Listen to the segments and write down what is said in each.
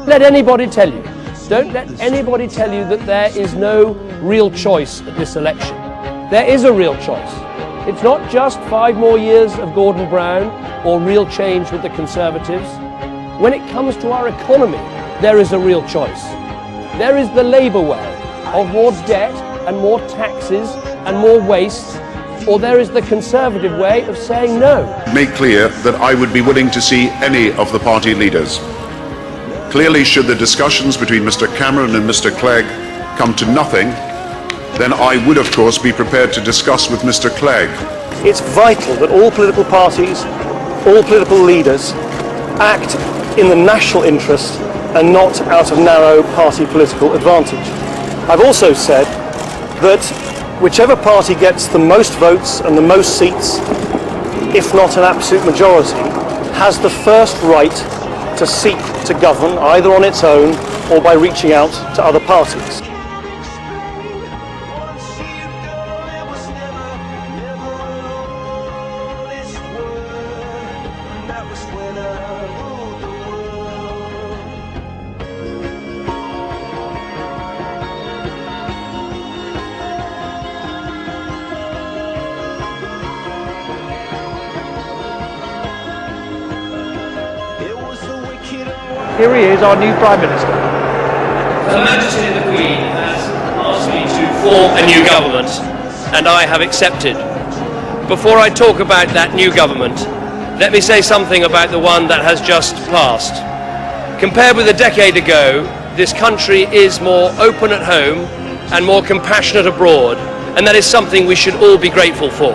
Let anybody tell you, don't let anybody tell you that there is no real choice at this election. There is a real choice. It's not just 5 more years of Gordon Brown or real change with the Conservatives. When it comes to our economy, there is a real choice. There is the Labour way of more debt and more taxes and more waste, or there is the Conservative way of saying no. Make clear that I would be willing to see any of the party leaders. Clearly, should the discussions between Mr. Cameron and Mr. Clegg come to nothing, then I would of course be prepared to discuss with Mr. Clegg. It's vital that all political parties, all political leaders act in the national interest and not out of narrow party political advantage. I've also said that whichever party gets the most votes and the most seats, if not an absolute majority, has the first right to seek to govern either on its own or by reaching out to other parties. Here he is, our new Prime Minister. Her Majesty the Queen has asked me to form a new government, and I have accepted. Before I talk about that new government, let me say something about the one that has just passed. Compared with a decade ago, this country is more open at home and more compassionate abroad, and that is something we should all be grateful for.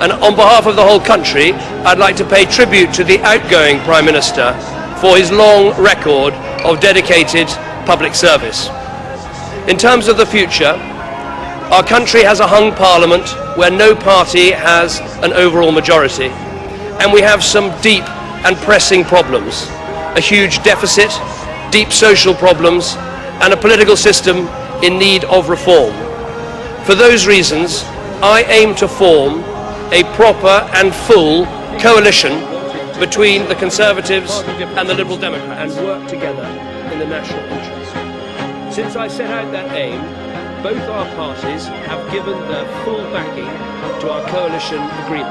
And on behalf of the whole country, I'd like to pay tribute to the outgoing Prime Minister for his long record of dedicated public service. In terms of the future, our country has a hung parliament where no party has an overall majority, and we have some deep and pressing problems: a huge deficit, deep social problems, and a political system in need of reform. For those reasons, I aim to form a proper and full coalition between the Conservatives and the Liberal Democrats and work together in the national interest. Since I set out that aim, both our parties have given their full backing to our coalition agreement,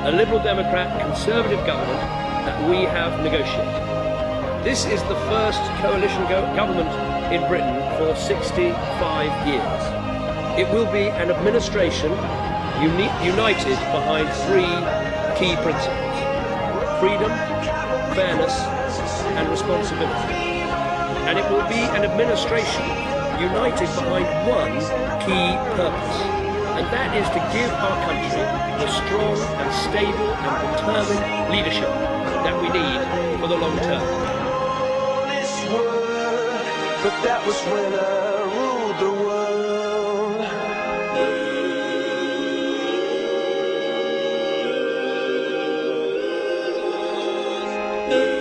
a Liberal Democrat Conservative government that we have negotiated. This is the first coalition government in Britain for 65 years. It will be an administration united behind 3 key principles: freedom, fairness, and responsibility. And it will be an administration united behind one key purpose, and that is to give our country the strong and stable and determined leadership that we need for the long term. But that was when I ruled the world. Yeah.